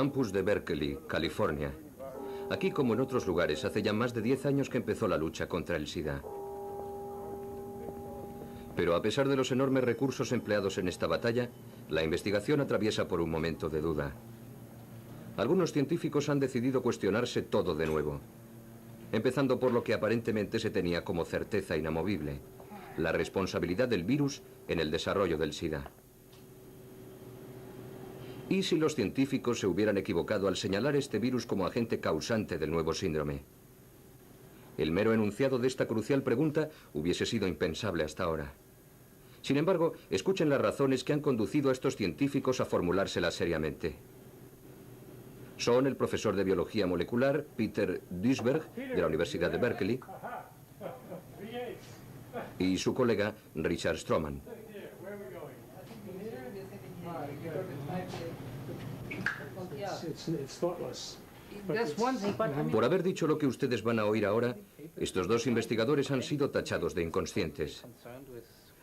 Campus de Berkeley, California. Aquí, como en otros lugares, hace ya más de 10 años que empezó la lucha contra el SIDA. Pero a pesar de los enormes recursos empleados en esta batalla, la investigación atraviesa por un momento de duda. Algunos científicos han decidido cuestionarse todo de nuevo, empezando por lo que aparentemente se tenía como certeza inamovible: la responsabilidad del virus en el desarrollo del SIDA. ¿Y si los científicos se hubieran equivocado al señalar este virus como agente causante del nuevo síndrome? El mero enunciado de esta crucial pregunta hubiese sido impensable hasta ahora. Sin embargo, escuchen las razones que han conducido a estos científicos a formulárselas seriamente. Son el profesor de biología molecular Peter Duisberg, de la Universidad de Berkeley, y su colega Richard Stroman. Por haber dicho lo que ustedes van a oír ahora, estos dos investigadores han sido tachados de inconscientes.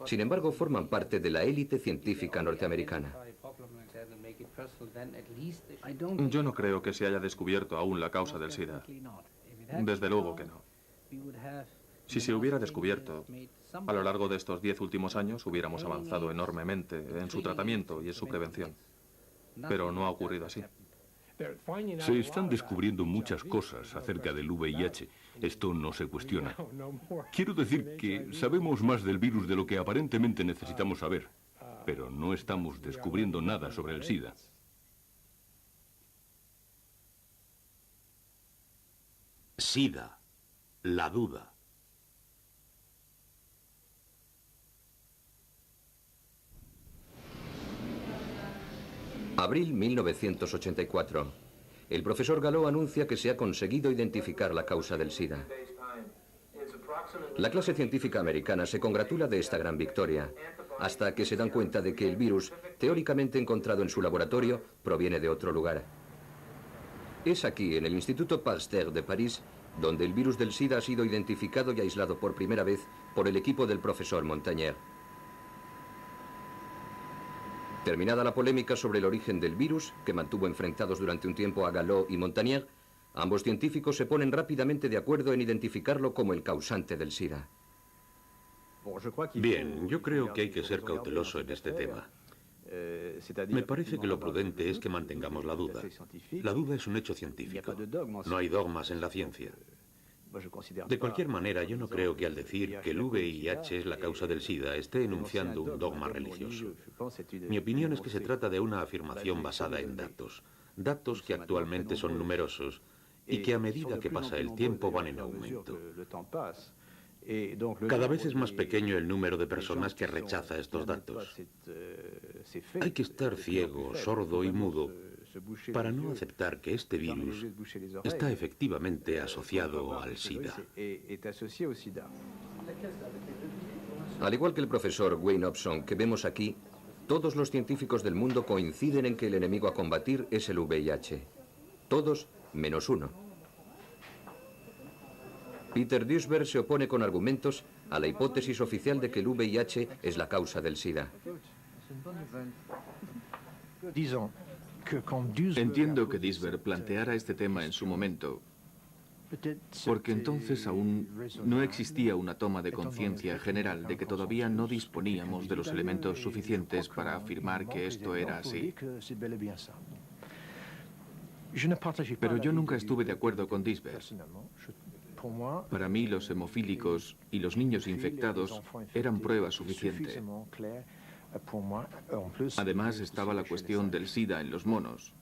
Sin embargo, forman parte de la élite científica norteamericana. Yo no creo que se haya descubierto aún la causa del SIDA. Desde luego que no. Si se hubiera descubierto, a lo largo de estos 10 últimos años hubiéramos avanzado enormemente en su tratamiento y en su prevención. Pero no ha ocurrido así. Se están descubriendo muchas cosas acerca del VIH. Esto no se cuestiona. Quiero decir que sabemos más del virus de lo que aparentemente necesitamos saber, pero no estamos descubriendo nada sobre el SIDA. SIDA, la duda. Abril 1984. El profesor Gallo anuncia que se ha conseguido identificar la causa del SIDA. La clase científica americana se congratula de esta gran victoria, hasta que se dan cuenta de que el virus, teóricamente encontrado en su laboratorio, proviene de otro lugar. Es aquí, en el Instituto Pasteur de París, donde el virus del SIDA ha sido identificado y aislado por primera vez por el equipo del profesor Montagnier. Terminada la polémica sobre el origen del virus, que mantuvo enfrentados durante un tiempo a Gallo y Montagnier, ambos científicos se ponen rápidamente de acuerdo en identificarlo como el causante del SIDA. Bien, yo creo que hay que ser cauteloso en este tema. Me parece que lo prudente es que mantengamos la duda. La duda es un hecho científico. No hay dogmas en la ciencia. De cualquier manera, yo no creo que al decir que el VIH es la causa del SIDA esté enunciando un dogma religioso. Mi opinión es que se trata de una afirmación basada en datos. Datos que actualmente son numerosos y que a medida que pasa el tiempo van en aumento. Cada vez es más pequeño el número de personas que rechaza estos datos. Hay que estar ciego, sordo y mudo para no aceptar que este virus está efectivamente asociado al SIDA. Al igual que el profesor Wayne Hobson que vemos aquí, todos los científicos del mundo coinciden en que el enemigo a combatir es el VIH. Todos menos uno. Peter Duisberg se opone con argumentos a la hipótesis oficial de que el VIH es la causa del SIDA. Entiendo que Duisberg planteara este tema en su momento, porque entonces aún no existía una toma de conciencia general de que todavía no disponíamos de los elementos suficientes para afirmar que esto era así. Pero yo nunca estuve de acuerdo con Duisberg. Para mí, los hemofílicos y los niños infectados eran prueba suficiente. Además, estaba la cuestión del SIDA en los monos.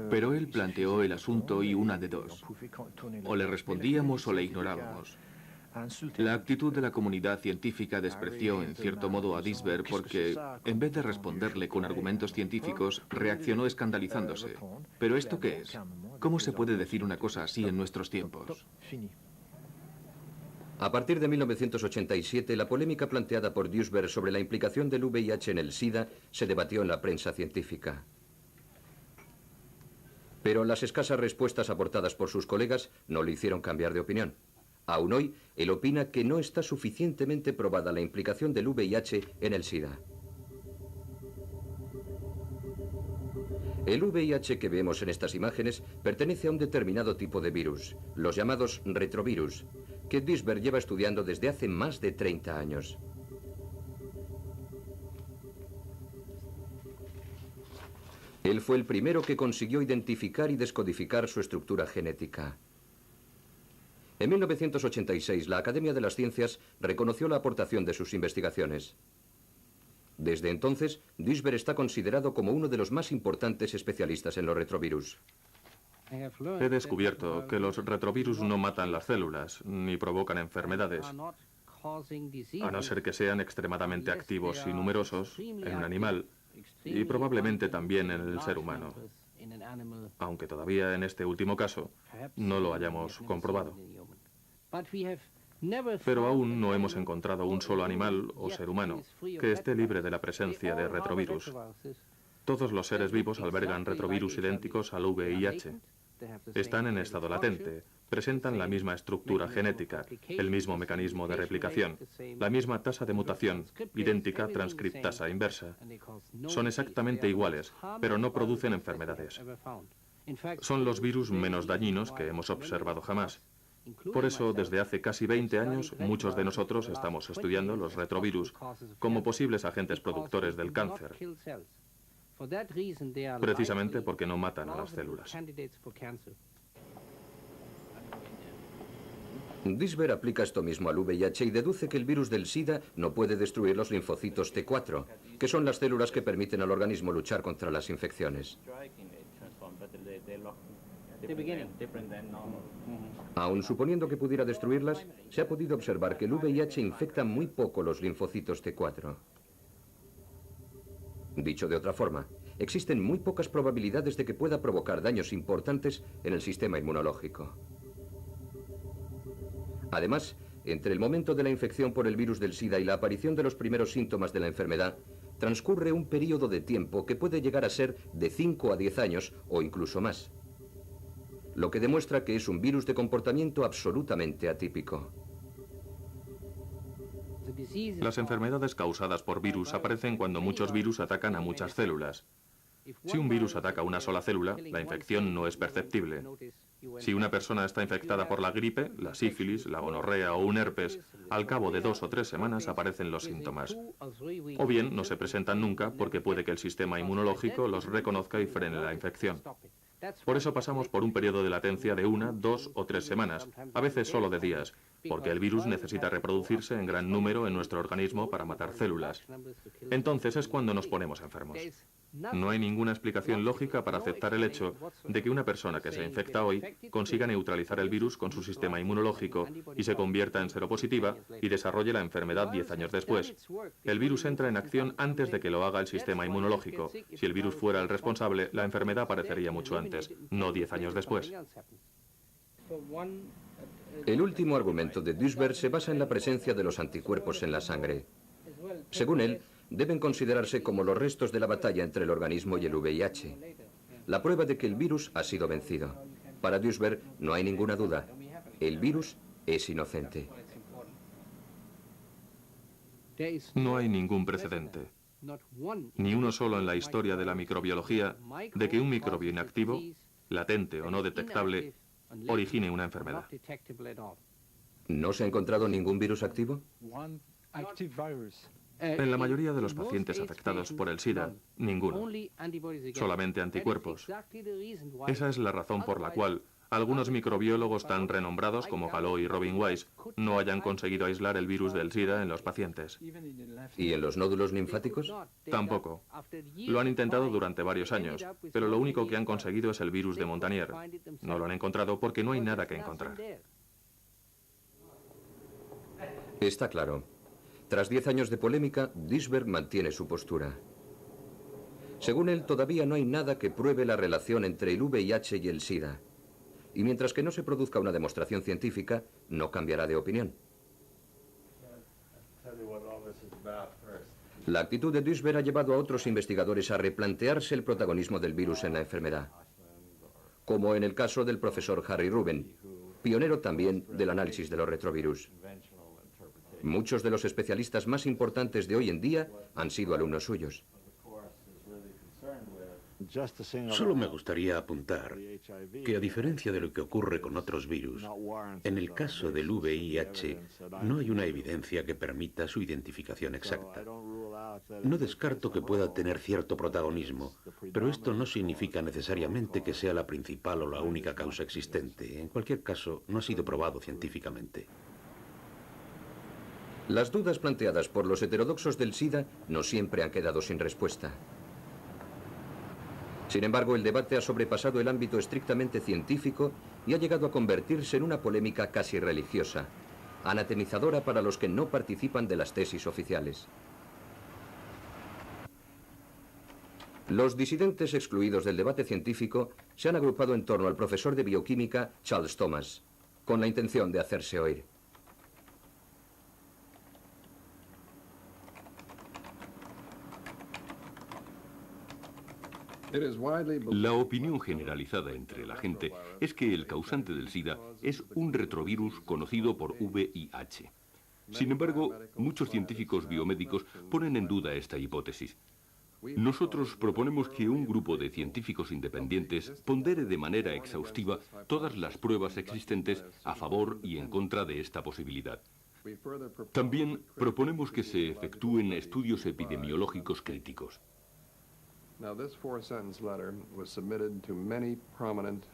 Pero él planteó el asunto y una de dos. O le respondíamos o le ignorábamos. La actitud de la comunidad científica despreció en cierto modo a Duisberg porque, en vez de responderle con argumentos científicos, reaccionó escandalizándose. ¿Pero esto qué es? ¿Cómo se puede decir una cosa así en nuestros tiempos? A partir de 1987, la polémica planteada por Duisberg sobre la implicación del VIH en el SIDA se debatió en la prensa científica. Pero las escasas respuestas aportadas por sus colegas no le hicieron cambiar de opinión. Aún hoy, él opina que no está suficientemente probada la implicación del VIH en el SIDA. El VIH que vemos en estas imágenes pertenece a un determinado tipo de virus, los llamados retrovirus, que Duisberg lleva estudiando desde hace más de 30 años. Él fue el primero que consiguió identificar y descodificar su estructura genética. En 1986, la Academia de las Ciencias reconoció la aportación de sus investigaciones. Desde entonces, Duisberg está considerado como uno de los más importantes especialistas en los retrovirus. He descubierto que los retrovirus no matan las células, ni provocan enfermedades, a no ser que sean extremadamente activos y numerosos en un animal, y probablemente también en el ser humano, aunque todavía en este último caso no lo hayamos comprobado. Pero aún no hemos encontrado un solo animal o ser humano que esté libre de la presencia de retrovirus. Todos los seres vivos albergan retrovirus idénticos al VIH. Están en estado latente, presentan la misma estructura genética, el mismo mecanismo de replicación, la misma tasa de mutación, idéntica transcriptasa inversa. Son exactamente iguales, pero no producen enfermedades. Son los virus menos dañinos que hemos observado jamás. Por eso, desde hace casi 20 años, muchos de nosotros estamos estudiando los retrovirus como posibles agentes productores del cáncer, precisamente porque no matan a las células. Duisberg aplica esto mismo al VIH y deduce que el virus del SIDA no puede destruir los linfocitos T4, que son las células que permiten al organismo luchar contra las infecciones. Aun suponiendo que pudiera destruirlas, se ha podido observar que el VIH infecta muy poco los linfocitos T4. Dicho de otra forma, existen muy pocas probabilidades de que pueda provocar daños importantes en el sistema inmunológico. Además, entre el momento de la infección por el virus del SIDA y la aparición de los primeros síntomas de la enfermedad, transcurre un periodo de tiempo que puede llegar a ser de 5 a 10 años o incluso más, lo que demuestra que es un virus de comportamiento absolutamente atípico. Las enfermedades causadas por virus aparecen cuando muchos virus atacan a muchas células. Si un virus ataca una sola célula, la infección no es perceptible. Si una persona está infectada por la gripe, la sífilis, la gonorrea o un herpes, al cabo de 2 o 3 semanas aparecen los síntomas. O bien no se presentan nunca porque puede que el sistema inmunológico los reconozca y frene la infección. Por eso pasamos por un periodo de latencia de 1, 2 o 3 semanas, a veces solo de días, porque el virus necesita reproducirse en gran número en nuestro organismo para matar células. Entonces es cuando nos ponemos enfermos. No hay ninguna explicación lógica para aceptar el hecho de que una persona que se infecta hoy consiga neutralizar el virus con su sistema inmunológico y se convierta en seropositiva y desarrolle la enfermedad 10 años después. El virus entra en acción antes de que lo haga el sistema inmunológico. Si el virus fuera el responsable, la enfermedad aparecería mucho antes, no 10 años después. El último argumento de Duisberg se basa en la presencia de los anticuerpos en la sangre. Según él, deben considerarse como los restos de la batalla entre el organismo y el VIH. La prueba de que el virus ha sido vencido. Para Duisberg no hay ninguna duda. El virus es inocente. No hay ningún precedente, ni uno solo en la historia de la microbiología, de que un microbio inactivo, latente o no detectable, origine una enfermedad. ¿No se ha encontrado ningún virus activo? En la mayoría de los pacientes afectados por el SIDA, ninguno. Solamente anticuerpos. Esa es la razón por la cual algunos microbiólogos tan renombrados como Gallo y Robin Weiss no hayan conseguido aislar el virus del SIDA en los pacientes. ¿Y en los nódulos linfáticos? Tampoco. Lo han intentado durante varios años, pero lo único que han conseguido es el virus de Montagnier. No lo han encontrado porque no hay nada que encontrar. Está claro. Tras 10 años de polémica, Duisberg mantiene su postura. Según él, todavía no hay nada que pruebe la relación entre el VIH y el SIDA. Y mientras que no se produzca una demostración científica, no cambiará de opinión. La actitud de Duisberg ha llevado a otros investigadores a replantearse el protagonismo del virus en la enfermedad, como en el caso del profesor Harry Ruben, pionero también del análisis de los retrovirus. Muchos de los especialistas más importantes de hoy en día han sido alumnos suyos. Solo me gustaría apuntar que, a diferencia de lo que ocurre con otros virus, en el caso del VIH no hay una evidencia que permita su identificación exacta. No descarto que pueda tener cierto protagonismo, pero esto no significa necesariamente que sea la principal o la única causa existente. En cualquier caso, no ha sido probado científicamente. Las dudas planteadas por los heterodoxos del SIDA no siempre han quedado sin respuesta. Sin embargo, el debate ha sobrepasado el ámbito estrictamente científico y ha llegado a convertirse en una polémica casi religiosa, anatemizadora para los que no participan de las tesis oficiales. Los disidentes excluidos del debate científico se han agrupado en torno al profesor de bioquímica Charles Thomas, con la intención de hacerse oír. La opinión generalizada entre la gente es que el causante del SIDA es un retrovirus conocido por VIH. Sin embargo, muchos científicos biomédicos ponen en duda esta hipótesis. Nosotros proponemos que un grupo de científicos independientes pondere de manera exhaustiva todas las pruebas existentes a favor y en contra de esta posibilidad. También proponemos que se efectúen estudios epidemiológicos críticos.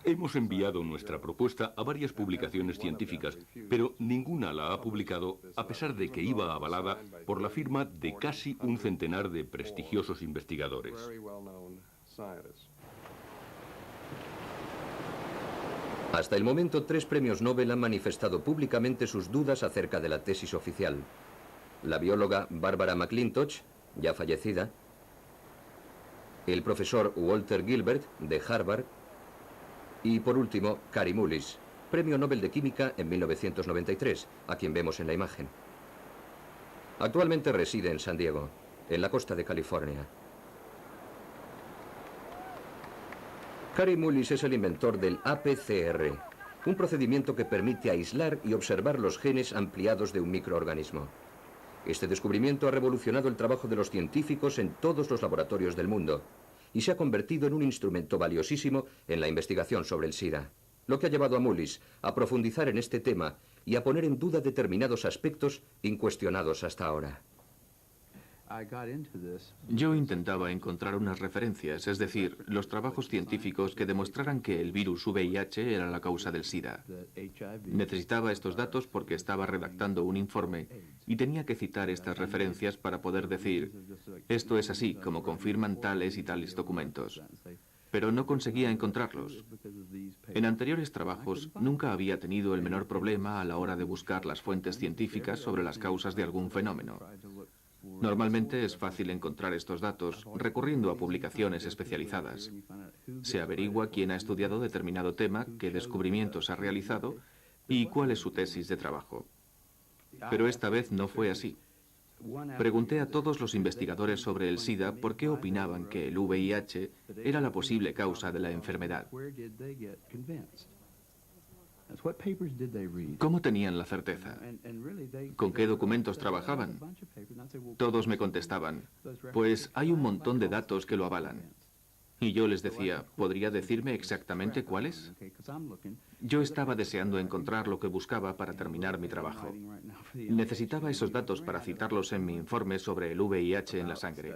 Hemos enviado nuestra propuesta a varias publicaciones científicas, pero ninguna la ha publicado, a pesar de que iba avalada por la firma de casi un centenar de prestigiosos investigadores. Hasta el momento, 3 premios Nobel han manifestado públicamente sus dudas acerca de la tesis oficial. La bióloga Barbara McClintock, ya fallecida, el profesor Walter Gilbert, de Harvard, y por último, Kary Mullis, premio Nobel de Química en 1993, a quien vemos en la imagen. Actualmente reside en San Diego, en la costa de California. Kary Mullis es el inventor del APCR, un procedimiento que permite aislar y observar los genes ampliados de un microorganismo. Este descubrimiento ha revolucionado el trabajo de los científicos en todos los laboratorios del mundo y se ha convertido en un instrumento valiosísimo en la investigación sobre el SIDA, lo que ha llevado a Mullis a profundizar en este tema y a poner en duda determinados aspectos incuestionados hasta ahora. Yo intentaba encontrar unas referencias, es decir, los trabajos científicos que demostraran que el virus VIH era la causa del SIDA. Necesitaba estos datos porque estaba redactando un informe y tenía que citar estas referencias para poder decir, esto es así, como confirman tales y tales documentos. Pero no conseguía encontrarlos. En anteriores trabajos nunca había tenido el menor problema a la hora de buscar las fuentes científicas sobre las causas de algún fenómeno. Normalmente es fácil encontrar estos datos recurriendo a publicaciones especializadas. Se averigua quién ha estudiado determinado tema, qué descubrimientos ha realizado y cuál es su tesis de trabajo. Pero esta vez no fue así. Pregunté a todos los investigadores sobre el SIDA por qué opinaban que el VIH era la posible causa de la enfermedad. ¿Cómo tenían la certeza? ¿Con qué documentos trabajaban? Todos me contestaban, pues hay un montón de datos que lo avalan. Y yo les decía, ¿podría decirme exactamente cuáles? Yo estaba deseando encontrar lo que buscaba para terminar mi trabajo. Necesitaba esos datos para citarlos en mi informe sobre el VIH en la sangre.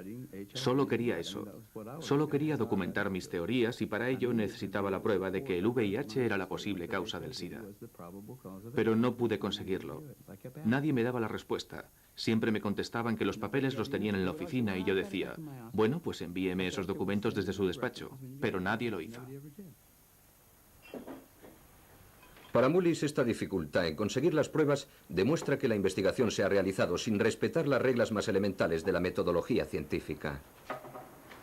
Solo quería eso. Solo quería documentar mis teorías y para ello necesitaba la prueba de que el VIH era la posible causa del SIDA. Pero no pude conseguirlo. Nadie me daba la respuesta. Siempre me contestaban que los papeles los tenían en la oficina y yo decía, bueno, pues envíeme esos documentos desde su despacho. Pero nadie lo hizo. Para Mullis, esta dificultad en conseguir las pruebas demuestra que la investigación se ha realizado sin respetar las reglas más elementales de la metodología científica.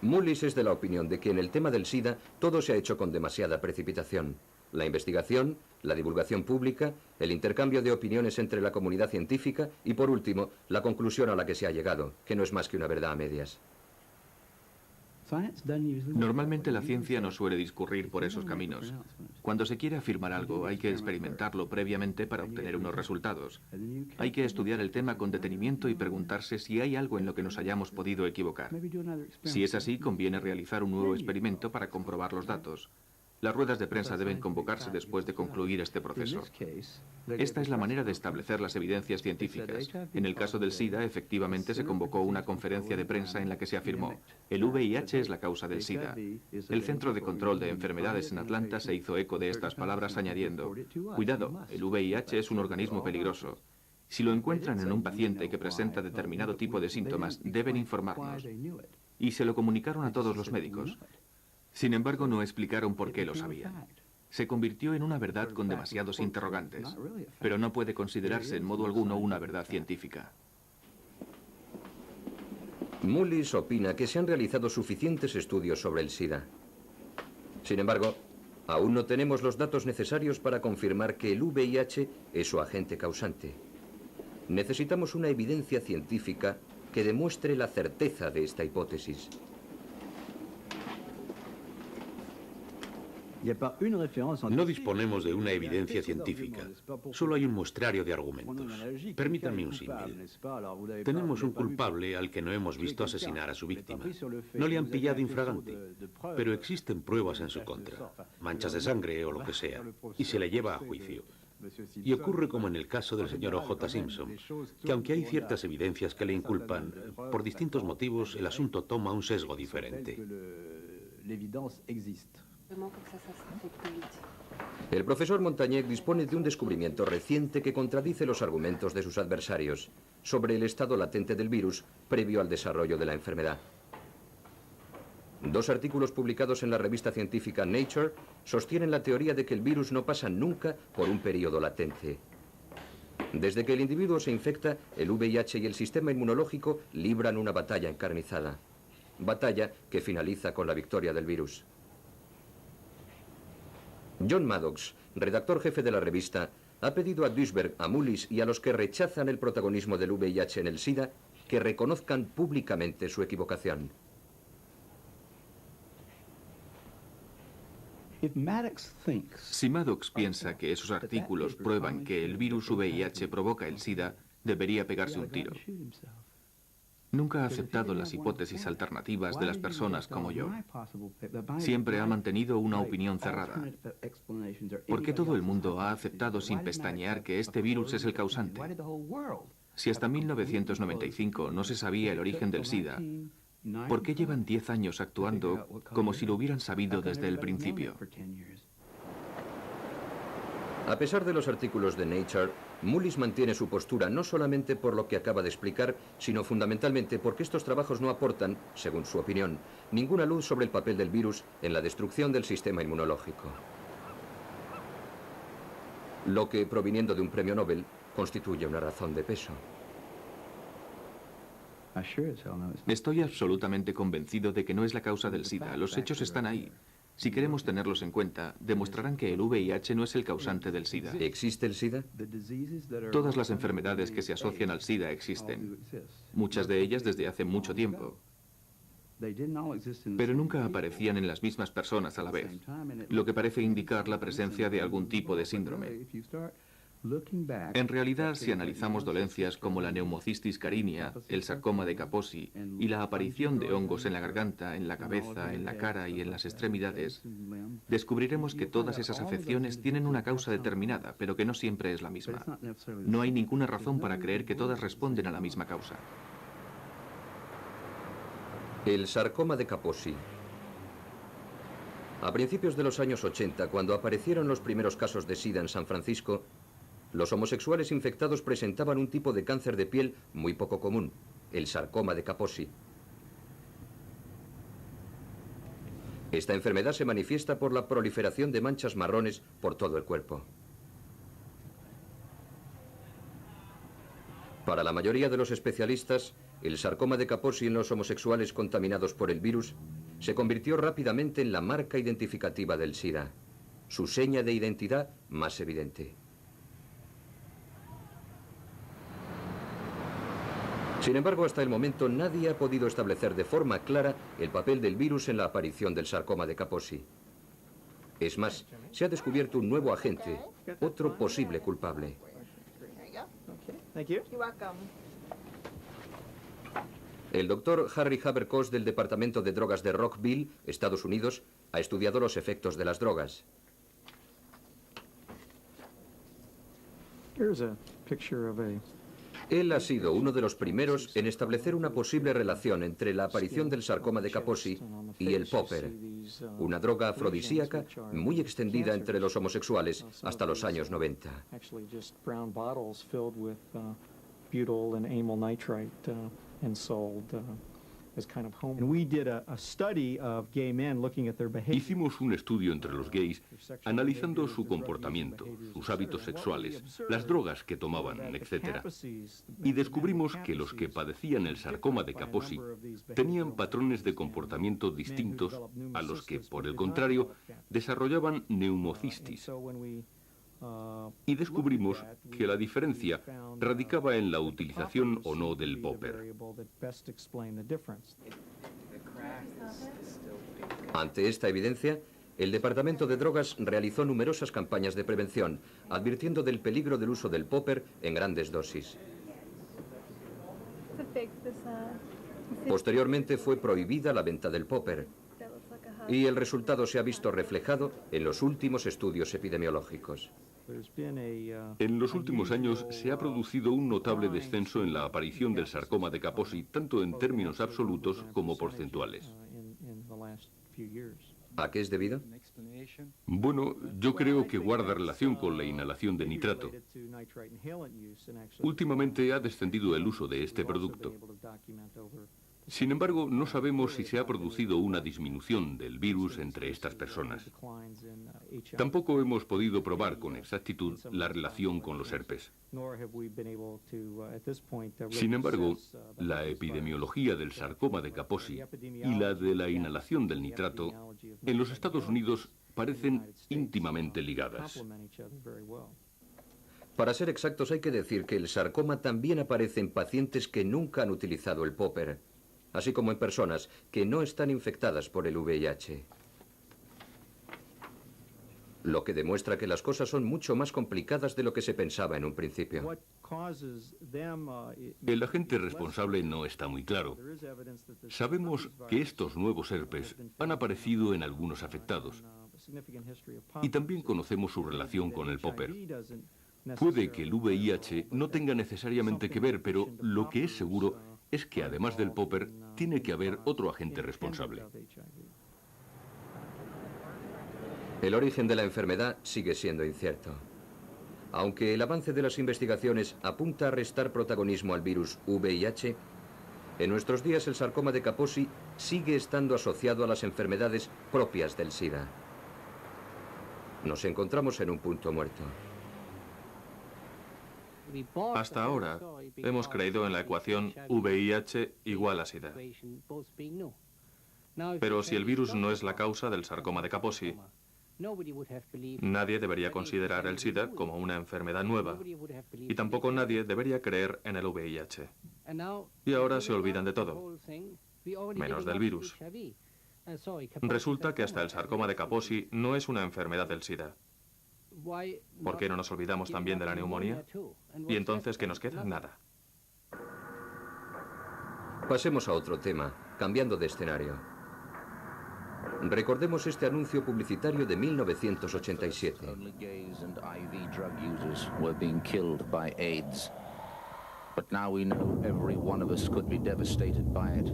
Mullis es de la opinión de que en el tema del SIDA todo se ha hecho con demasiada precipitación. La investigación, la divulgación pública, el intercambio de opiniones entre la comunidad científica y, por último, la conclusión a la que se ha llegado, que no es más que una verdad a medias. Normalmente la ciencia no suele discurrir por esos caminos. Cuando se quiere afirmar algo, hay que experimentarlo previamente para obtener unos resultados. Hay que estudiar el tema con detenimiento y preguntarse si hay algo en lo que nos hayamos podido equivocar. Si es así, conviene realizar un nuevo experimento para comprobar los datos. Las ruedas de prensa deben convocarse después de concluir este proceso. Esta es la manera de establecer las evidencias científicas. En el caso del SIDA, efectivamente se convocó una conferencia de prensa en la que se afirmó: el VIH es la causa del SIDA. El Centro de Control de Enfermedades en Atlanta se hizo eco de estas palabras añadiendo: cuidado, el VIH es un organismo peligroso. Si lo encuentran en un paciente que presenta determinado tipo de síntomas, deben informarnos. Y se lo comunicaron a todos los médicos. Sin embargo, no explicaron por qué lo sabían. Se convirtió en una verdad con demasiados interrogantes, pero no puede considerarse en modo alguno una verdad científica. Mullis opina que se han realizado suficientes estudios sobre el SIDA. Sin embargo, aún no tenemos los datos necesarios para confirmar que el VIH es su agente causante. Necesitamos una evidencia científica que demuestre la certeza de esta hipótesis. No disponemos de una evidencia científica, solo hay un muestrario de argumentos. Permítanme un símil. Tenemos un culpable al que no hemos visto asesinar a su víctima. No le han pillado infraganti, pero existen pruebas en su contra, manchas de sangre o lo que sea, y se le lleva a juicio. Y ocurre como en el caso del señor O.J. Simpson, que aunque hay ciertas evidencias que le inculpan, por distintos motivos el asunto toma un sesgo diferente. El profesor Montagnier dispone de un descubrimiento reciente que contradice los argumentos de sus adversarios sobre el estado latente del virus previo al desarrollo de la enfermedad. Dos artículos publicados en la revista científica Nature sostienen la teoría de que el virus no pasa nunca por un periodo latente. Desde que el individuo se infecta, el VIH y el sistema inmunológico libran una batalla encarnizada. Batalla que finaliza con la victoria del virus. John Maddox, redactor jefe de la revista, ha pedido a Duisberg, a Mullis y a los que rechazan el protagonismo del VIH en el SIDA que reconozcan públicamente su equivocación. Si Maddox piensa que esos artículos prueban que el virus VIH provoca el SIDA, debería pegarse un tiro. Nunca ha aceptado las hipótesis alternativas de las personas como yo. Siempre ha mantenido una opinión cerrada. ¿Por qué todo el mundo ha aceptado sin pestañear que este virus es el causante? Si hasta 1995 no se sabía el origen del SIDA, ¿por qué llevan 10 años actuando como si lo hubieran sabido desde el principio? A pesar de los artículos de Nature, Mullis mantiene su postura no solamente por lo que acaba de explicar, sino fundamentalmente porque estos trabajos no aportan, según su opinión, ninguna luz sobre el papel del virus en la destrucción del sistema inmunológico. Lo que, proviniendo de un premio Nobel, constituye una razón de peso. Estoy absolutamente convencido de que no es la causa del SIDA. Los hechos están ahí. Si queremos tenerlos en cuenta, demostrarán que el VIH no es el causante del SIDA. ¿Existe el SIDA? Todas las enfermedades que se asocian al SIDA existen. Muchas de ellas desde hace mucho tiempo. Pero nunca aparecían en las mismas personas a la vez, lo que parece indicar la presencia de algún tipo de síndrome. En realidad, si analizamos dolencias como la neumocistis carinea, el sarcoma de Kaposi y la aparición de hongos en la garganta, en la cabeza, en la cara y en las extremidades, descubriremos que todas esas afecciones tienen una causa determinada, pero que no siempre es la misma. No hay ninguna razón para creer que todas responden a la misma causa. El sarcoma de Kaposi. A principios de los años 80, cuando aparecieron los primeros casos de SIDA en San Francisco, los homosexuales infectados presentaban un tipo de cáncer de piel muy poco común, el sarcoma de Kaposi. Esta enfermedad se manifiesta por la proliferación de manchas marrones por todo el cuerpo. Para la mayoría de los especialistas, el sarcoma de Kaposi en los homosexuales contaminados por el virus se convirtió rápidamente en la marca identificativa del SIDA, su seña de identidad más evidente. Sin embargo, hasta el momento nadie ha podido establecer de forma clara el papel del virus en la aparición del sarcoma de Kaposi. Es más, se ha descubierto un nuevo agente, otro posible culpable. El doctor Harry Habercos del Departamento de Drogas de Rockville, Estados Unidos, ha estudiado los efectos de las drogas. Él ha sido uno de los primeros en establecer una posible relación entre la aparición del sarcoma de Kaposi y el popper, una droga afrodisíaca muy extendida entre los homosexuales hasta los años 90. Hicimos un estudio entre los gays, analizando su comportamiento, sus hábitos sexuales, las drogas que tomaban, etc. Y descubrimos que los que padecían el sarcoma de Kaposi tenían patrones de comportamiento distintos a los que, por el contrario, desarrollaban neumocistis. Y descubrimos que la diferencia radicaba en la utilización o no del popper. Ante esta evidencia, el Departamento de Drogas realizó numerosas campañas de prevención, advirtiendo del peligro del uso del popper en grandes dosis. Posteriormente fue prohibida la venta del popper, y el resultado se ha visto reflejado en los últimos estudios epidemiológicos. En los últimos años se ha producido un notable descenso en la aparición del sarcoma de Kaposi, tanto en términos absolutos como porcentuales. ¿A qué es debido? Bueno, yo creo que guarda relación con la inhalación de nitrato. Últimamente ha descendido el uso de este producto. Sin embargo, no sabemos si se ha producido una disminución del virus entre estas personas. Tampoco hemos podido probar con exactitud la relación con los herpes. Sin embargo, la epidemiología del sarcoma de Kaposi y la de la inhalación del nitrato en los Estados Unidos parecen íntimamente ligadas. Para ser exactos, hay que decir que el sarcoma también aparece en pacientes que nunca han utilizado el popper, así como en personas que no están infectadas por el VIH. Lo que demuestra que las cosas son mucho más complicadas de lo que se pensaba en un principio. El agente responsable no está muy claro. Sabemos que estos nuevos herpes han aparecido en algunos afectados y también conocemos su relación con el popper. Puede que el VIH no tenga necesariamente que ver, pero lo que es seguro es que además del popper tiene que haber otro agente responsable. El origen de la enfermedad sigue siendo incierto. Aunque el avance de las investigaciones apunta a restar protagonismo al virus VIH, en nuestros días el sarcoma de Kaposi sigue estando asociado a las enfermedades propias del SIDA. Nos encontramos en un punto muerto. Hasta ahora hemos creído en la ecuación VIH igual a SIDA. Pero si el virus no es la causa del sarcoma de Kaposi, nadie debería considerar el SIDA como una enfermedad nueva y tampoco nadie debería creer en el VIH. Y ahora se olvidan de todo, menos del virus. Resulta que hasta el sarcoma de Kaposi no es una enfermedad del SIDA. ¿Por qué no nos olvidamos también de la neumonía? ¿Y entonces qué nos queda? Nada. Pasemos a otro tema, cambiando de escenario. Recordemos este anuncio publicitario de 1987. But now we know every one of us could be devastated by it.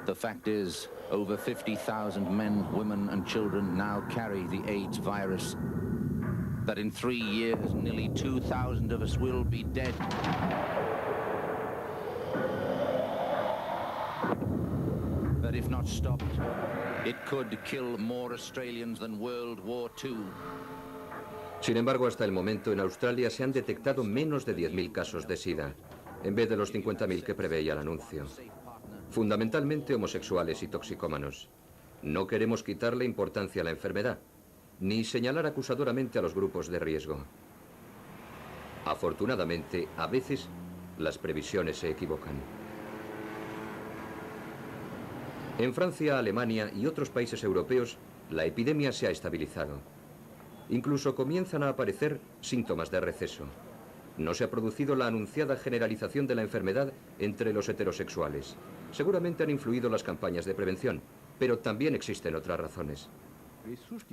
The fact is, over 50,000 men, women and children now carry the AIDS virus. That in 3 years, nearly 2,000 of us will be dead. That if not stopped, it could kill more Australians than World War II. Sin embargo, hasta el momento en Australia se han detectado menos de 10.000 casos de SIDA, en vez de los 50.000 que preveía el anuncio. Fundamentalmente homosexuales y toxicómanos. No queremos quitarle importancia a la enfermedad, ni señalar acusadoramente a los grupos de riesgo. Afortunadamente, a veces, las previsiones se equivocan. En Francia, Alemania y otros países europeos, la epidemia se ha estabilizado. Incluso comienzan a aparecer síntomas de receso. No se ha producido la anunciada generalización de la enfermedad entre los heterosexuales. Seguramente han influido las campañas de prevención, pero también existen otras razones.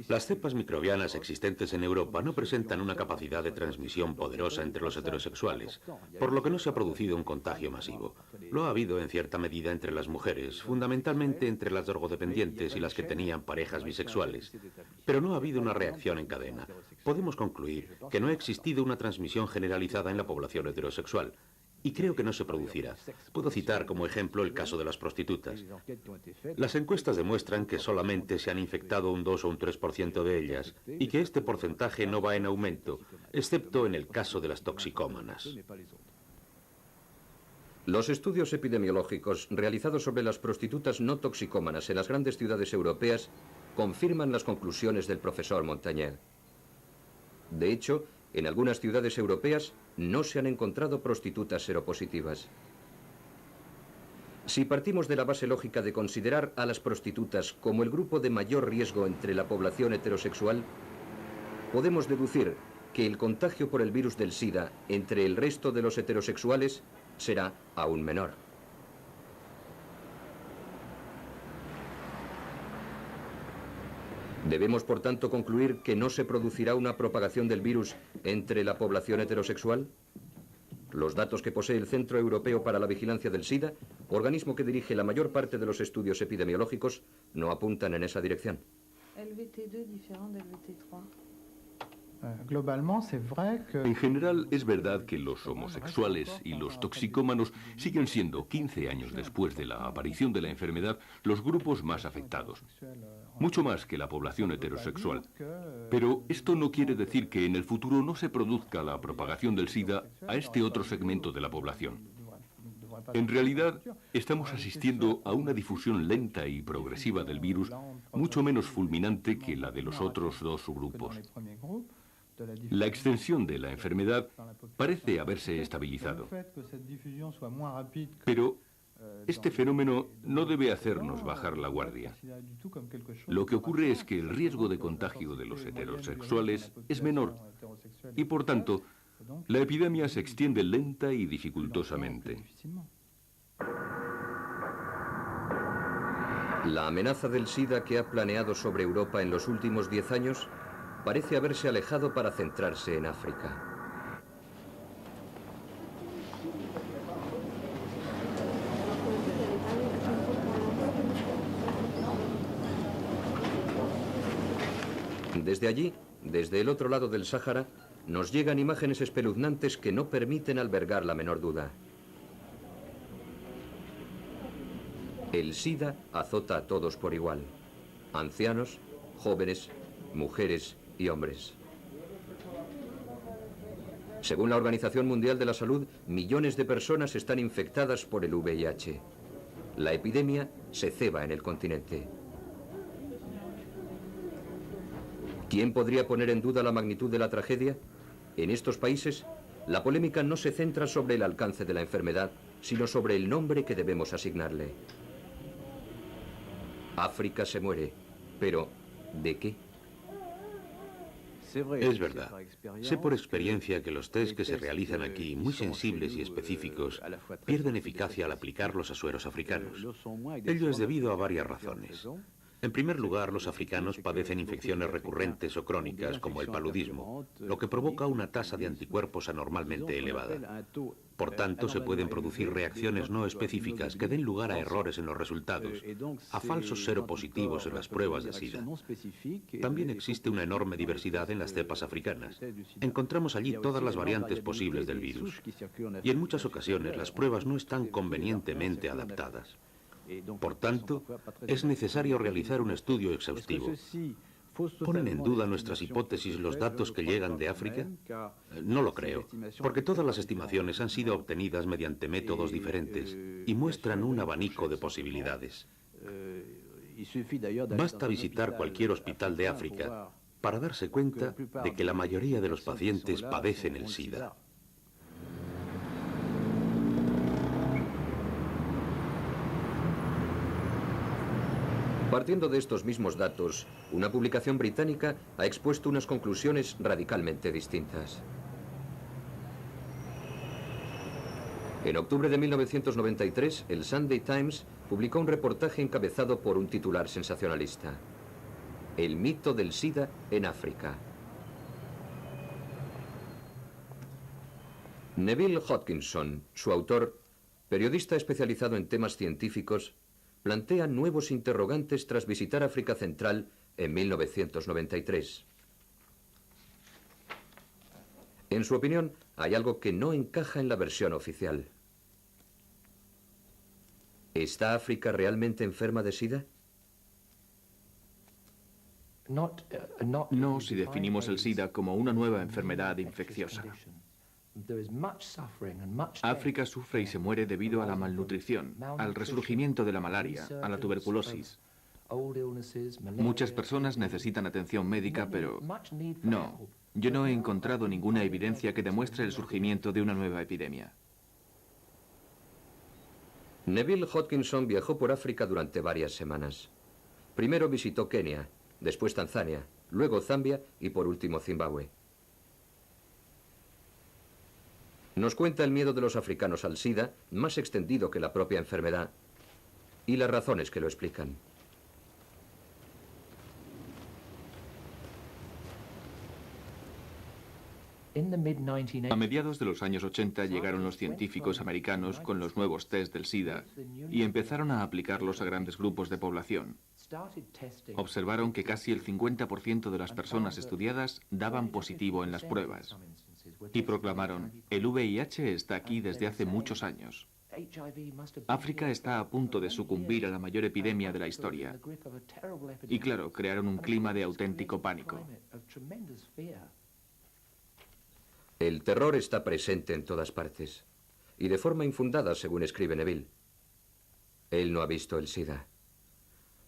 Las cepas microbianas existentes en Europa no presentan una capacidad de transmisión poderosa entre los heterosexuales, por lo que no se ha producido un contagio masivo. Lo ha habido en cierta medida entre las mujeres, fundamentalmente entre las drogodependientes y las que tenían parejas bisexuales. Pero no ha habido una reacción en cadena. Podemos concluir que no ha existido una transmisión generalizada en la población heterosexual. Y creo que no se producirá. Puedo citar como ejemplo el caso de las prostitutas. Las encuestas demuestran que solamente se han infectado un 2 o un 3% de ellas y que este porcentaje no va en aumento, excepto en el caso de las toxicómanas. Los estudios epidemiológicos realizados sobre las prostitutas no toxicómanas en las grandes ciudades europeas confirman las conclusiones del profesor Montagnier. De hecho, en algunas ciudades europeas no se han encontrado prostitutas seropositivas. Si partimos de la base lógica de considerar a las prostitutas como el grupo de mayor riesgo entre la población heterosexual, podemos deducir que el contagio por el virus del SIDA entre el resto de los heterosexuales será aún menor. ¿Debemos, por tanto, concluir que no se producirá una propagación del virus entre la población heterosexual? Los datos que posee el Centro Europeo para la Vigilancia del SIDA, organismo que dirige la mayor parte de los estudios epidemiológicos, no apuntan en esa dirección. El VT2 diferente del VT3. En general, es verdad que los homosexuales y los toxicómanos siguen siendo, 15 años después de la aparición de la enfermedad, los grupos más afectados, mucho más que la población heterosexual. Pero esto no quiere decir que en el futuro no se produzca la propagación del SIDA a este otro segmento de la población. En realidad, estamos asistiendo a una difusión lenta y progresiva del virus, mucho menos fulminante que la de los otros dos subgrupos. La extensión de la enfermedad parece haberse estabilizado. Pero este fenómeno no debe hacernos bajar la guardia. Lo que ocurre es que el riesgo de contagio de los heterosexuales es menor y, por tanto, la epidemia se extiende lenta y dificultosamente. La amenaza del SIDA que ha planeado sobre Europa en los últimos 10 años parece haberse alejado para centrarse en África. Desde allí, desde el otro lado del Sáhara, nos llegan imágenes espeluznantes que no permiten albergar la menor duda. El SIDA azota a todos por igual: ancianos, jóvenes, mujeres y hombres. Según la Organización Mundial de la Salud, millones de personas están infectadas por el VIH. La epidemia se ceba en el continente. ¿Quién podría poner en duda la magnitud de la tragedia? En estos países, la polémica no se centra sobre el alcance de la enfermedad, sino sobre el nombre que debemos asignarle. África se muere, pero ¿de qué? Es verdad. Sé por experiencia que los test que se realizan aquí, muy sensibles y específicos, pierden eficacia al aplicarlos a sueros africanos. Ello es debido a varias razones. En primer lugar, los africanos padecen infecciones recurrentes o crónicas, como el paludismo, lo que provoca una tasa de anticuerpos anormalmente elevada. Por tanto, se pueden producir reacciones no específicas que den lugar a errores en los resultados, a falsos seropositivos en las pruebas de SIDA. También existe una enorme diversidad en las cepas africanas. Encontramos allí todas las variantes posibles del virus. Y en muchas ocasiones las pruebas no están convenientemente adaptadas. Por tanto, es necesario realizar un estudio exhaustivo. ¿Ponen en duda nuestras hipótesis los datos que llegan de África? No lo creo, porque todas las estimaciones han sido obtenidas mediante métodos diferentes y muestran un abanico de posibilidades. Basta visitar cualquier hospital de África para darse cuenta de que la mayoría de los pacientes padecen el SIDA. Partiendo de estos mismos datos, una publicación británica ha expuesto unas conclusiones radicalmente distintas. En octubre de 1993, el Sunday Times publicó un reportaje encabezado por un titular sensacionalista: El mito del SIDA en África. Neville Hodgkinson, su autor, periodista especializado en temas científicos, plantea nuevos interrogantes tras visitar África Central en 1993. En su opinión, hay algo que no encaja en la versión oficial. ¿Está África realmente enferma de SIDA? No si definimos el SIDA como una nueva enfermedad infecciosa. África sufre y se muere debido a la malnutrición, al resurgimiento de la malaria, a la tuberculosis. Muchas personas necesitan atención médica, pero no, yo no he encontrado ninguna evidencia que demuestre el surgimiento de una nueva epidemia. Neville Hodgkinson viajó por África durante varias semanas. Primero visitó Kenia, después Tanzania, luego Zambia y por último Zimbabue. Nos cuenta el miedo de los africanos al SIDA, más extendido que la propia enfermedad, y las razones que lo explican. A mediados de los años 80 llegaron los científicos americanos con los nuevos test del SIDA y empezaron a aplicarlos a grandes grupos de población. Observaron que casi el 50% de las personas estudiadas daban positivo en las pruebas y proclamaron: el VIH está aquí desde hace muchos años. África está a punto de sucumbir a la mayor epidemia de la historia. Y claro, crearon un clima de auténtico pánico. El terror está presente en todas partes, y de forma infundada, según escribe Neville. Él no ha visto el SIDA.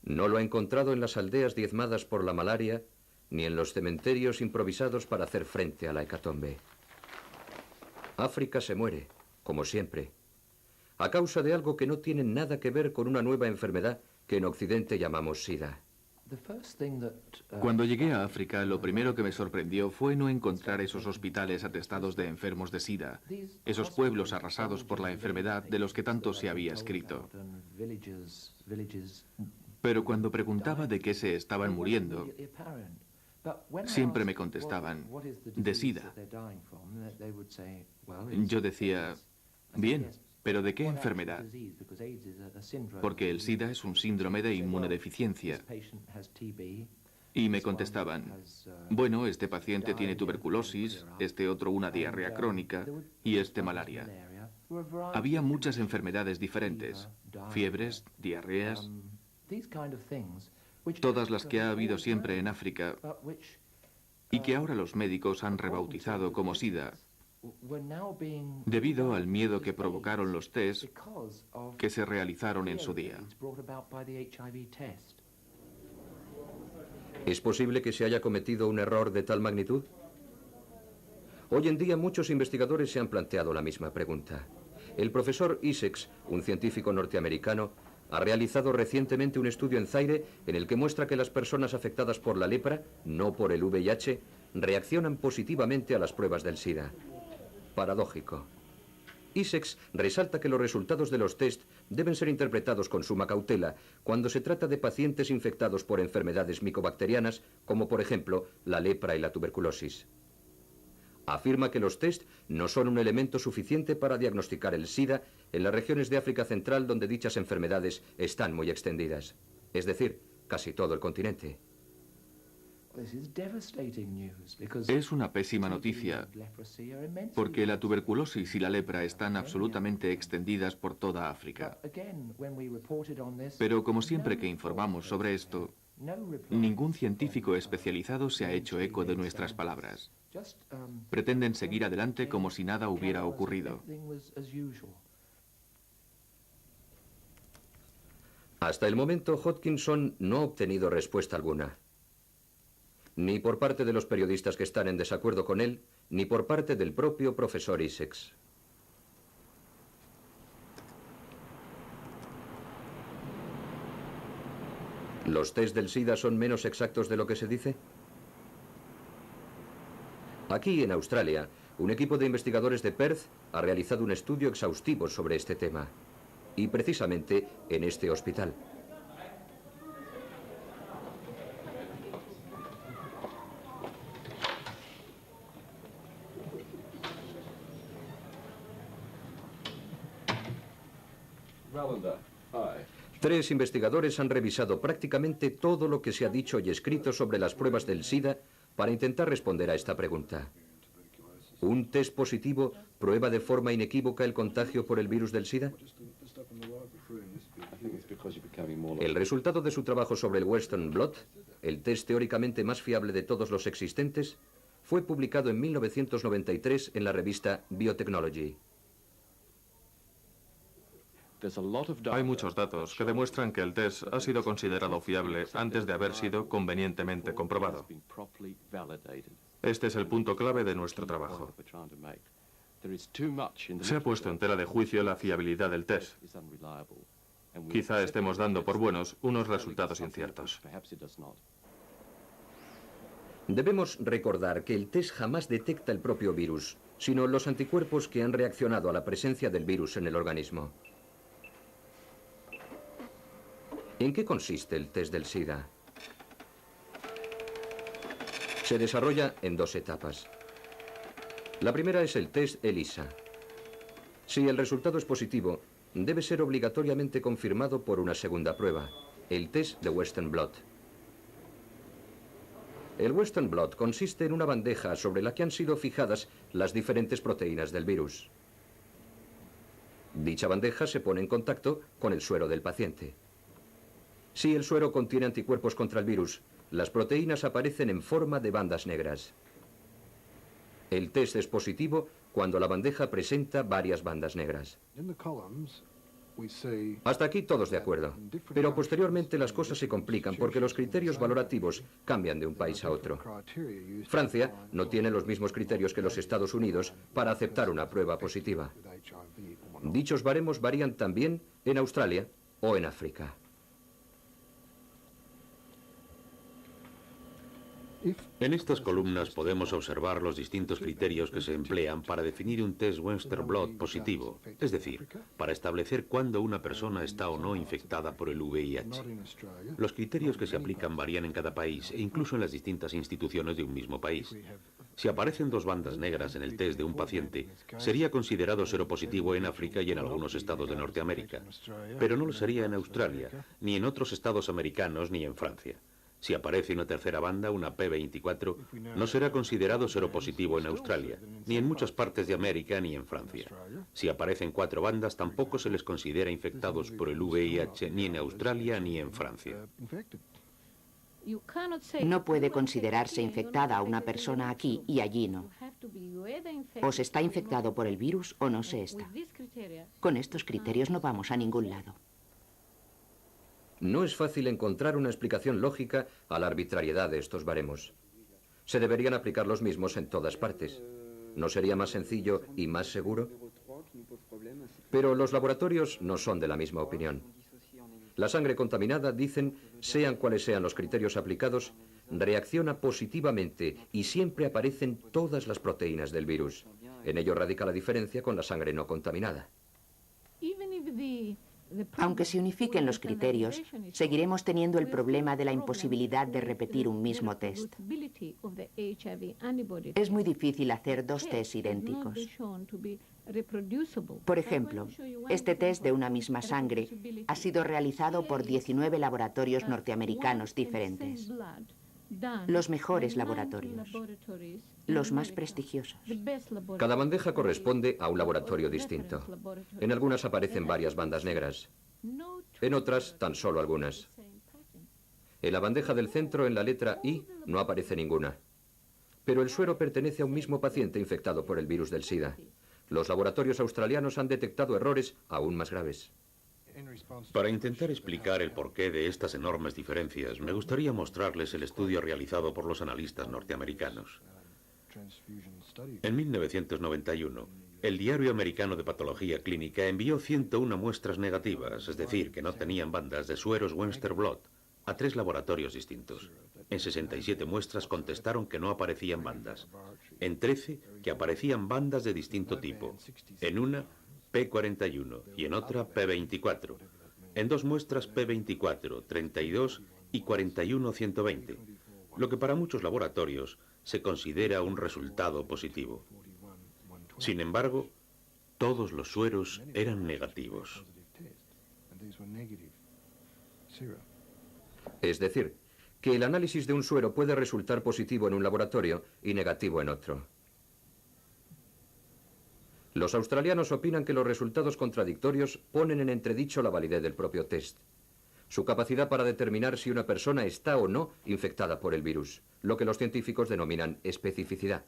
No lo ha encontrado en las aldeas diezmadas por la malaria, ni en los cementerios improvisados para hacer frente a la hecatombe. África se muere, como siempre, a causa de algo que no tiene nada que ver con una nueva enfermedad que en Occidente llamamos SIDA. Cuando llegué a África, lo primero que me sorprendió fue no encontrar esos hospitales atestados de enfermos de SIDA, esos pueblos arrasados por la enfermedad de los que tanto se había escrito. Pero cuando preguntaba de qué se estaban muriendo, siempre me contestaban: de SIDA. Yo decía: bien, ¿pero de qué enfermedad? Porque el SIDA es un síndrome de inmunodeficiencia. Y me contestaban: bueno, este paciente tiene tuberculosis, este otro una diarrea crónica y este malaria. Había muchas enfermedades diferentes, fiebres, diarreas, todas las que ha habido siempre en África y que ahora los médicos han rebautizado como SIDA, debido al miedo que provocaron los test que se realizaron en su día. ¿Es posible que se haya cometido un error de tal magnitud? Hoy en día muchos investigadores se han planteado la misma pregunta. El profesor Issex, un científico norteamericano, ha realizado recientemente un estudio en Zaire en el que muestra que las personas afectadas por la lepra, no por el VIH, reaccionan positivamente a las pruebas del SIDA. Paradójico. Issex resalta que los resultados de los test deben ser interpretados con suma cautela cuando se trata de pacientes infectados por enfermedades micobacterianas, como por ejemplo la lepra y la tuberculosis. Afirma que los test no son un elemento suficiente para diagnosticar el SIDA en las regiones de África Central donde dichas enfermedades están muy extendidas, es decir, casi todo el continente. Es una pésima noticia, porque la tuberculosis y la lepra están absolutamente extendidas por toda África. Pero como siempre que informamos sobre esto, ningún científico especializado se ha hecho eco de nuestras palabras. Pretenden seguir adelante como si nada hubiera ocurrido. Hasta el momento, Hodgkinson no ha obtenido respuesta alguna. Ni por parte de los periodistas que están en desacuerdo con él, ni por parte del propio profesor Issex. ¿Los test del SIDA son menos exactos de lo que se dice? Aquí, en Australia, un equipo de investigadores de Perth ha realizado un estudio exhaustivo sobre este tema. Y precisamente en este hospital. Tres investigadores han revisado prácticamente todo lo que se ha dicho y escrito sobre las pruebas del SIDA para intentar responder a esta pregunta. ¿Un test positivo prueba de forma inequívoca el contagio por el virus del SIDA? El resultado de su trabajo sobre el Western Blot, el test teóricamente más fiable de todos los existentes, fue publicado en 1993 en la revista Biotechnology. Hay muchos datos que demuestran que el test ha sido considerado fiable antes de haber sido convenientemente comprobado. Este es el punto clave de nuestro trabajo. Se ha puesto en tela de juicio la fiabilidad del test. Quizá estemos dando por buenos unos resultados inciertos. Debemos recordar que el test jamás detecta el propio virus, sino los anticuerpos que han reaccionado a la presencia del virus en el organismo. ¿En qué consiste el test del SIDA? Se desarrolla en dos etapas. La primera es el test ELISA. Si el resultado es positivo, debe ser obligatoriamente confirmado por una segunda prueba, el test de Western Blot. El Western Blot consiste en una bandeja sobre la que han sido fijadas las diferentes proteínas del virus. Dicha bandeja se pone en contacto con el suero del paciente. Si el suero contiene anticuerpos contra el virus, las proteínas aparecen en forma de bandas negras. El test es positivo cuando la bandeja presenta varias bandas negras. Hasta aquí todos de acuerdo, pero posteriormente las cosas se complican porque los criterios valorativos cambian de un país a otro. Francia no tiene los mismos criterios que los Estados Unidos para aceptar una prueba positiva. Dichos baremos varían también en Australia o en África. En estas columnas podemos observar los distintos criterios que se emplean para definir un test Western Blot positivo, es decir, para establecer cuándo una persona está o no infectada por el VIH. Los criterios que se aplican varían en cada país e incluso en las distintas instituciones de un mismo país. Si aparecen dos bandas negras en el test de un paciente, sería considerado seropositivo en África y en algunos estados de Norteamérica, pero no lo sería en Australia, ni en otros estados americanos, ni en Francia. Si aparece una tercera banda, una P24, no será considerado seropositivo en Australia, ni en muchas partes de América, ni en Francia. Si aparecen 4 bandas, tampoco se les considera infectados por el VIH, ni en Australia, ni en Francia. No puede considerarse infectada a una persona aquí y allí no. O se está infectado por el virus o no se está. Con estos criterios no vamos a ningún lado. No es fácil encontrar una explicación lógica a la arbitrariedad de estos baremos. Se deberían aplicar los mismos en todas partes. ¿No sería más sencillo y más seguro? Pero los laboratorios no son de la misma opinión. La sangre contaminada, dicen, sean cuales sean los criterios aplicados, reacciona positivamente y siempre aparecen todas las proteínas del virus. En ello radica la diferencia con la sangre no contaminada. Aunque se unifiquen los criterios, seguiremos teniendo el problema de la imposibilidad de repetir un mismo test. Es muy difícil hacer 2 tests idénticos. Por ejemplo, este test de una misma sangre ha sido realizado por 19 laboratorios norteamericanos diferentes. Los mejores laboratorios, los más prestigiosos. Cada bandeja corresponde a un laboratorio distinto. En algunas aparecen varias bandas negras, en otras tan solo algunas. En la bandeja del centro, en la letra I, no aparece ninguna. Pero el suero pertenece a un mismo paciente infectado por el virus del SIDA. Los laboratorios australianos han detectado errores aún más graves. Para intentar explicar el porqué de estas enormes diferencias, me gustaría mostrarles el estudio realizado por los analistas norteamericanos. En 1991, el Diario Americano de Patología Clínica envió 101 muestras negativas, es decir, que no tenían bandas de sueros Western Blot, a 3 laboratorios distintos. En 67 muestras contestaron que no aparecían bandas. En 13, que aparecían bandas de distinto tipo. En una, P41 y en otra, P24. En 2 muestras, P24, 32 y 41-120, lo que para muchos laboratorios se considera un resultado positivo. Sin embargo, todos los sueros eran negativos. Es decir, que el análisis de un suero puede resultar positivo en un laboratorio y negativo en otro. Los australianos opinan que los resultados contradictorios ponen en entredicho la validez del propio test, su capacidad para determinar si una persona está o no infectada por el virus, lo que los científicos denominan especificidad.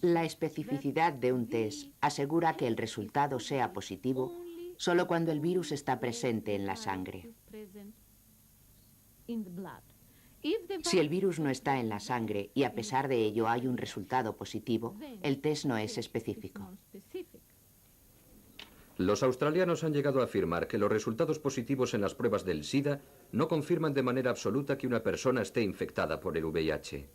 La especificidad de un test asegura que el resultado sea positivo solo cuando el virus está presente en la sangre. Si el virus no está en la sangre y a pesar de ello hay un resultado positivo, el test no es específico. Los australianos han llegado a afirmar que los resultados positivos en las pruebas del SIDA no confirman de manera absoluta que una persona esté infectada por el VIH.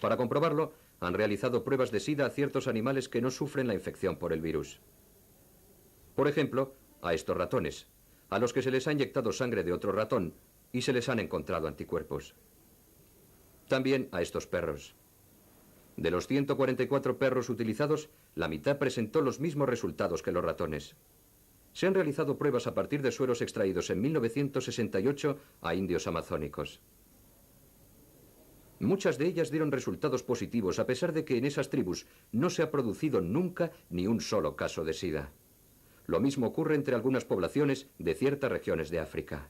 Para comprobarlo, han realizado pruebas de SIDA a ciertos animales que no sufren la infección por el virus. Por ejemplo, a estos ratones, a los que se les ha inyectado sangre de otro ratón y se les han encontrado anticuerpos. También a estos perros. De los 144 perros utilizados, la mitad presentó los mismos resultados que los ratones. Se han realizado pruebas a partir de sueros extraídos en 1968 a indios amazónicos. Muchas de ellas dieron resultados positivos a pesar de que en esas tribus no se ha producido nunca ni un solo caso de SIDA. Lo mismo ocurre entre algunas poblaciones de ciertas regiones de África.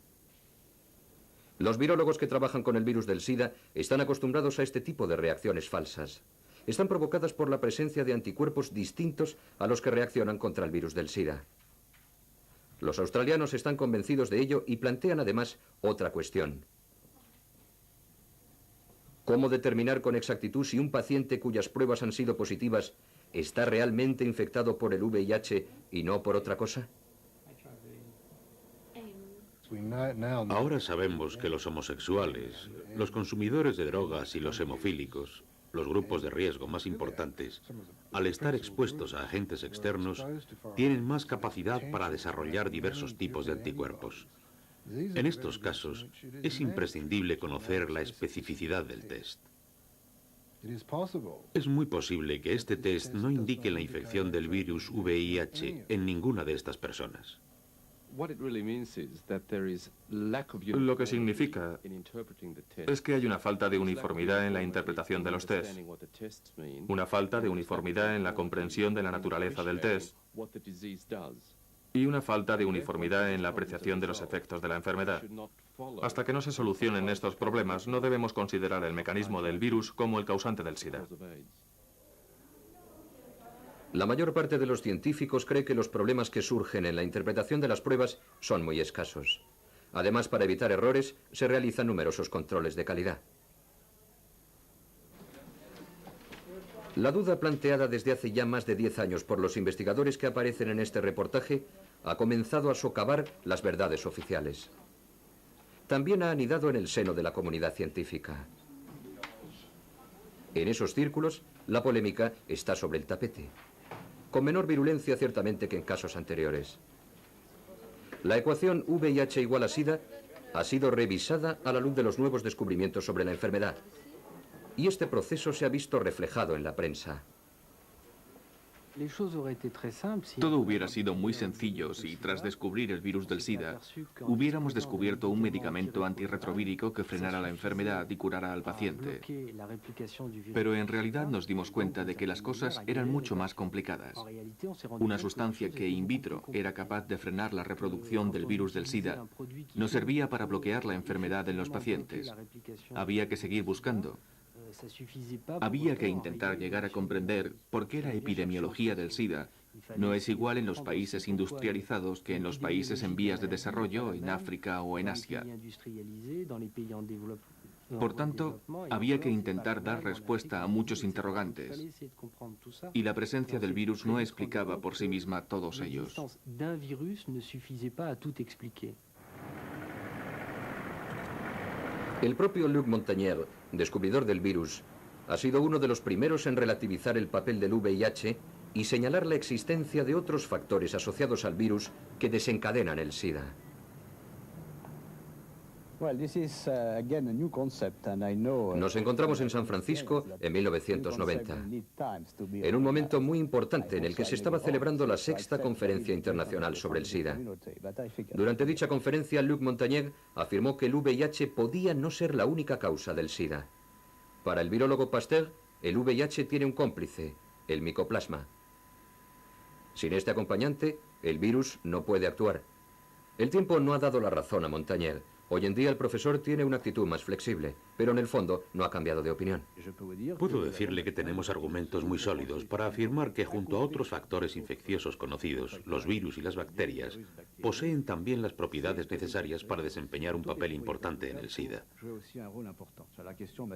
Los virólogos que trabajan con el virus del SIDA están acostumbrados a este tipo de reacciones falsas. Están provocadas por la presencia de anticuerpos distintos a los que reaccionan contra el virus del SIDA. Los australianos están convencidos de ello y plantean además otra cuestión. ¿Cómo determinar con exactitud si un paciente cuyas pruebas han sido positivas está realmente infectado por el VIH y no por otra cosa? Ahora sabemos que los homosexuales, los consumidores de drogas y los hemofílicos, los grupos de riesgo más importantes, al estar expuestos a agentes externos, tienen más capacidad para desarrollar diversos tipos de anticuerpos. En estos casos, es imprescindible conocer la especificidad del test. Es muy posible que este test no indique la infección del virus VIH en ninguna de estas personas. Lo que significa es que hay una falta de uniformidad en la interpretación de los tests, una falta de uniformidad en la comprensión de la naturaleza del test y una falta de uniformidad en la apreciación de los efectos de la enfermedad. Hasta que no se solucionen estos problemas, no debemos considerar el mecanismo del virus como el causante del SIDA. La mayor parte de los científicos cree que los problemas que surgen en la interpretación de las pruebas son muy escasos. Además, para evitar errores, se realizan numerosos controles de calidad. La duda planteada desde hace ya más de 10 años por los investigadores que aparecen en este reportaje ha comenzado a socavar las verdades oficiales. También ha anidado en el seno de la comunidad científica. En esos círculos, la polémica está sobre el tapete, con menor virulencia ciertamente que en casos anteriores. La ecuación VIH igual a SIDA ha sido revisada a la luz de los nuevos descubrimientos sobre la enfermedad, y este proceso se ha visto reflejado en la prensa. Todo hubiera sido muy sencillo si, tras descubrir el virus del SIDA, hubiéramos descubierto un medicamento antirretrovírico que frenara la enfermedad y curara al paciente. Pero en realidad nos dimos cuenta de que las cosas eran mucho más complicadas. Una sustancia que in vitro era capaz de frenar la reproducción del virus del SIDA no servía para bloquear la enfermedad en los pacientes. Había que seguir buscando. Había que intentar llegar a comprender por qué la epidemiología del SIDA no es igual en los países industrializados que en los países en vías de desarrollo, en África o en Asia. Por tanto, había que intentar dar respuesta a muchos interrogantes, y la presencia del virus no explicaba por sí misma todos ellos. El propio Luc Montagnier, descubridor del virus, ha sido uno de los primeros en relativizar el papel del VIH y señalar la existencia de otros factores asociados al virus que desencadenan el SIDA. Nos encontramos en San Francisco en 1990, en un momento muy importante en el que se estaba celebrando la 6ª Conferencia Internacional sobre el SIDA. Durante dicha conferencia, Luc Montagnier afirmó que el VIH podía no ser la única causa del SIDA. Para el virólogo Pasteur, el VIH tiene un cómplice, el micoplasma. Sin este acompañante, el virus no puede actuar. El tiempo no ha dado la razón a Montagnier. Hoy en día el profesor tiene una actitud más flexible, pero en el fondo no ha cambiado de opinión. Puedo decirle que tenemos argumentos muy sólidos para afirmar que junto a otros factores infecciosos conocidos, los virus y las bacterias, poseen también las propiedades necesarias para desempeñar un papel importante en el SIDA.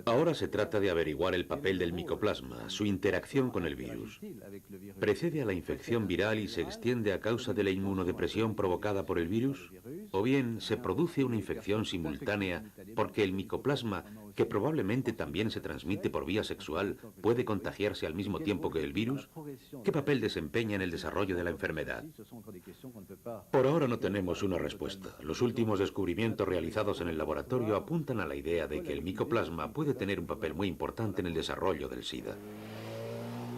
Ahora se trata de averiguar el papel del micoplasma, su interacción con el virus. ¿Precede a la infección viral y se extiende a causa de la inmunodepresión provocada por el virus? ¿O bien se produce una infección simultánea porque el micoplasma, que probablemente también se transmite por vía sexual, puede contagiarse al mismo tiempo que el virus? ¿Qué papel desempeña en el desarrollo de la enfermedad? Por ahora no tenemos una respuesta. Los últimos descubrimientos realizados en el laboratorio apuntan a la idea de que el micoplasma puede tener un papel muy importante en el desarrollo del SIDA.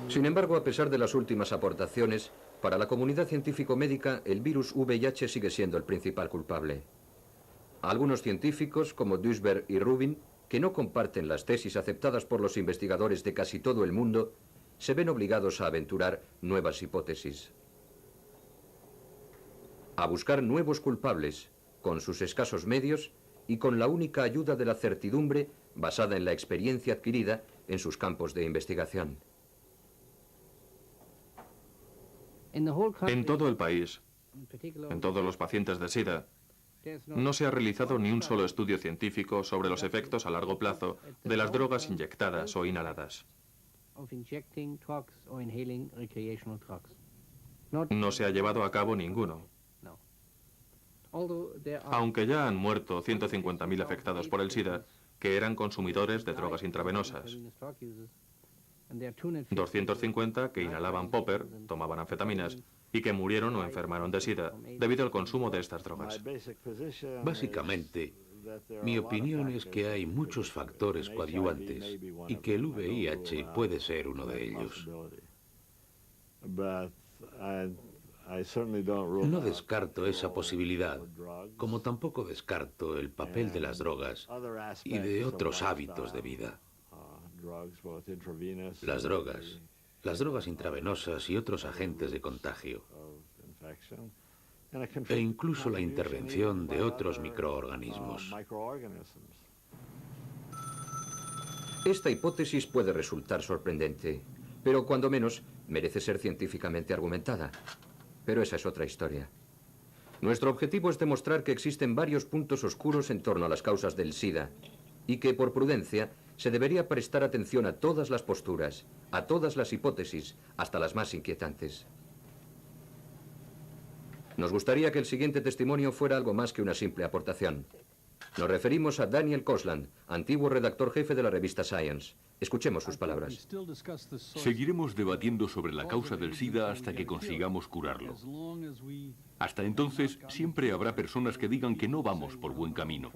Sin embargo, a pesar de las últimas aportaciones, para la comunidad científico-médica, el virus VIH sigue siendo el principal culpable. Algunos científicos, como Duisberg y Rubin, que no comparten las tesis aceptadas por los investigadores de casi todo el mundo, se ven obligados a aventurar nuevas hipótesis. A buscar nuevos culpables, con sus escasos medios y con la única ayuda de la certidumbre basada en la experiencia adquirida en sus campos de investigación. En todo el país, en todos los pacientes de SIDA, no se ha realizado ni un solo estudio científico sobre los efectos a largo plazo de las drogas inyectadas o inhaladas. No se ha llevado a cabo ninguno. Aunque ya han muerto 150.000 afectados por el SIDA, que eran consumidores de drogas intravenosas. 250 que inhalaban popper, tomaban anfetaminas, y que murieron o enfermaron de SIDA debido al consumo de estas drogas. Básicamente, mi opinión es que hay muchos factores coadyuvantes y que el VIH puede ser uno de ellos. No descarto esa posibilidad, como tampoco descarto el papel de las drogas y de otros hábitos de vida. Las drogas intravenosas y otros agentes de contagio, e incluso la intervención de otros microorganismos. Esta hipótesis puede resultar sorprendente, pero cuando menos merece ser científicamente argumentada. Pero esa es otra historia. Nuestro objetivo es demostrar que existen varios puntos oscuros en torno a las causas del SIDA y que, por prudencia, se debería prestar atención a todas las posturas, a todas las hipótesis, hasta las más inquietantes. Nos gustaría que el siguiente testimonio fuera algo más que una simple aportación. Nos referimos a Daniel Kosland, antiguo redactor jefe de la revista Science. Escuchemos sus palabras. Seguiremos debatiendo sobre la causa del SIDA hasta que consigamos curarlo. Hasta entonces, siempre habrá personas que digan que no vamos por buen camino,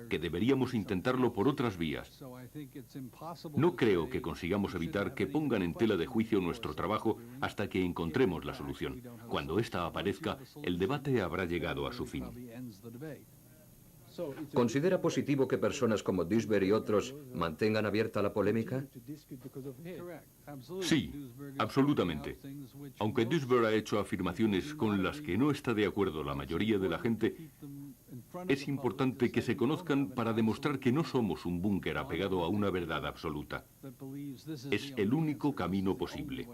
que deberíamos intentarlo por otras vías. No creo que consigamos evitar que pongan en tela de juicio nuestro trabajo hasta que encontremos la solución. Cuando ésta aparezca, el debate habrá llegado a su fin. ¿Considera positivo que personas como Duisberg y otros mantengan abierta la polémica? Sí, absolutamente. Aunque Duisberg ha hecho afirmaciones con las que no está de acuerdo la mayoría de la gente, es importante que se conozcan para demostrar que no somos un búnker apegado a una verdad absoluta. Es el único camino posible.